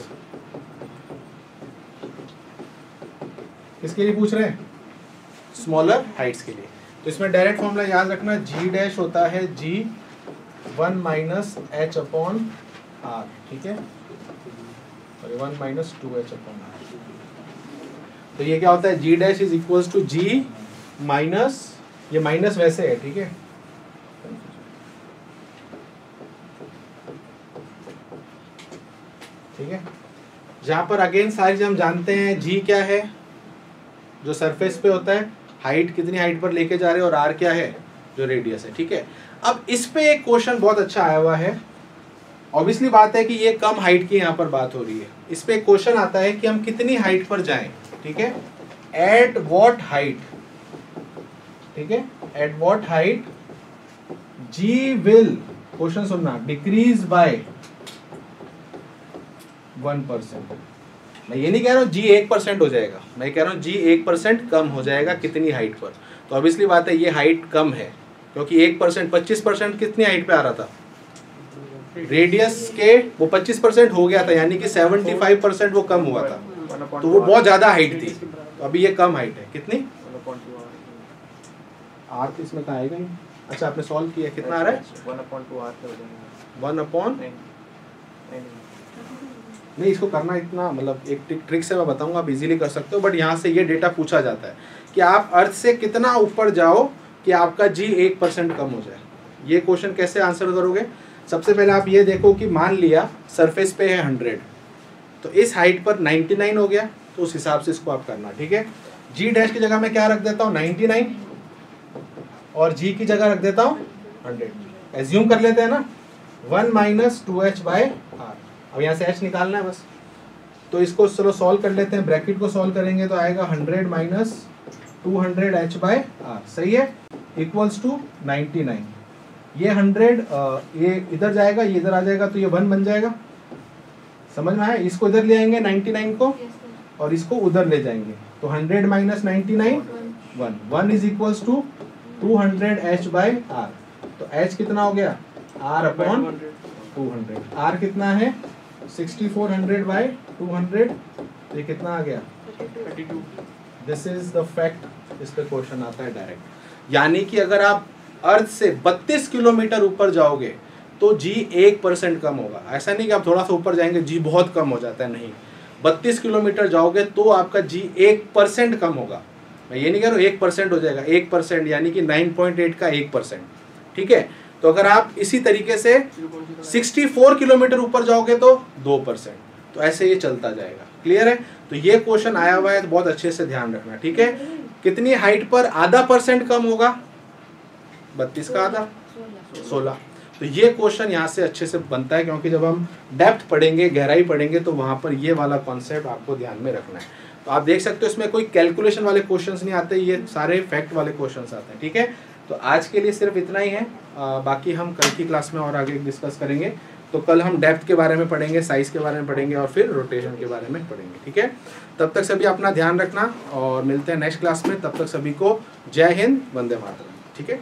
S1: किसके लिए पूछ रहे हैं? स्मॉलर हाइट्स के लिए। तो इसमें डायरेक्ट फॉर्मूला याद रखना, जी डैश होता है जी 1 माइनस एच अपॉन आर। ठीक है, और 1 माइनस 2h अपॉन आर। तो ये क्या होता है, g dash is equals to g minus, ये माइनस वैसे है, ठीक है, ठीक है, जहां पर अगेन सारी चीज हम जानते हैं। जी क्या है, जो सरफेस पे होता है, हाइट कितनी हाइट पर लेके जा रहे हैं, और आर क्या है, जो रेडियस है, ठीक है। अब इस पे एक क्वेश्चन बहुत अच्छा आया हुआ है। ऑब्वियसली बात है कि ये कम हाइट की यहाँ पर बात हो रही है। इस पे एक क्वेश्चन आता है कि हम कितनी हाइट पर जाएं, ठीक है, एट व्हाट हाइट, ठीक है, at what height G will, question सुनना, डिक्रीज बाय 1%। मैं ये नहीं कह रहा हूँ जी 1% हो जाएगा, मैं कह रहा हूँ जी 1% कम हो जाएगा कितनी हाइट पर। तो ऑब्वियसली बात है ये हाइट कम है, क्योंकि 1% 25% कितनी हाइट पे आ रहा था, रेडियस के, वो 25% हो गया था, यानी कि 75% वो कम हुआ था, तो वो बहुत ज्यादा हाइट थी। तो अभी ये कम हाइट है, कितनी, आर तो इसमें कहाँ आएगा ही। अच्छा आपने सॉल्व किया, कितना आ रहा है, 1/, नहीं इसको करना इतना, मतलब एक ट्रिक से मैं बताऊंगा, आप इजीली कर सकते हो, बट यहाँ से ये डेटा पूछा जाता है कि आप अर्थ से कितना ऊपर जाओ कि आपका जी 1% कम हो जाए। ये क्वेश्चन कैसे आंसर करोगे, सबसे पहले आप ये देखो कि मान लिया सरफेस पे है 100, तो इस हाइट पर 99 हो गया, तो उस हिसाब से इसको आप करना, ठीक है। जी डैश की जगह मैं क्या रख देता हूँ, 99, और जी की जगह रख देता हूँ 100। एज्यूम कर लेते हैं ना, 1 - 2h/r। अब यहाँ से h निकालना है बस, तो इसको चलो सॉल्व कर लेते हैं। ब्रैकेट को सॉल्व करेंगे तो आएगा 100 - 200h/r, सही है, इक्वल्स टू 99। ये 100 ये इधर जाएगा, ये इधर आ जाएगा, तो ये 1 बन जाएगा, समझ में आया। इसको इधर ले आएंगे 99 को, और इसको उधर ले जाएंगे, तो 100 - 99 1 इज इक्वल्स टू 200h/r। तो h कितना हो गया, r/200। r कितना है, 6400/200, तो ये कितना आ गया,
S3: 32।
S1: This is the fact. इस पे क्वेश्चन आता है डायरेक्ट, यानी कि अगर आप अर्थ से 32 किलोमीटर ऊपर जाओगे तो जी 1% कम होगा। ऐसा नहीं कि आप थोड़ा सा ऊपर जाएंगे जी बहुत कम हो जाता है, नहीं, 32 किलोमीटर जाओगे तो आपका जी 1% कम होगा। मैं ये नहीं कह रहा हूँ 1% हो जाएगा, 1% यानी कि 9.8 का 1%, ठीक है। तो अगर आप इसी तरीके से 64 किलोमीटर ऊपर जाओगे तो 2%, तो ऐसे ये चलता जाएगा। क्लियर है, तो ये क्वेश्चन आया हुआ है, तो बहुत अच्छे से ध्यान रखना, ठीक है। कितनी हाइट पर आधा % कम होगा, 32 का आधा 16। तो ये क्वेश्चन यहाँ से अच्छे से बनता है, क्योंकि जब हम डेप्थ पढ़ेंगे, गहराई पढ़ेंगे, तो वहाँ पर ये वाला कॉन्सेप्ट आपको ध्यान में रखना है। तो आप देख सकते हो इसमें कोई कैलकुलेशन वाले क्वेश्चंस नहीं आते, ये सारे फैक्ट वाले क्वेश्चंस आते हैं, ठीक है। तो आज के लिए सिर्फ इतना ही है, बाकी हम कल की क्लास में और आगे डिस्कस करेंगे। तो कल हम डेप्थ के बारे में पढ़ेंगे, साइज के बारे में पढ़ेंगे, और फिर रोटेशन के बारे में पढ़ेंगे, ठीक है। तब तक सभी अपना ध्यान रखना, और मिलते हैं नेक्स्ट क्लास में। तब तक सभी को जय हिंद, वंदे मातरम, ठीक है।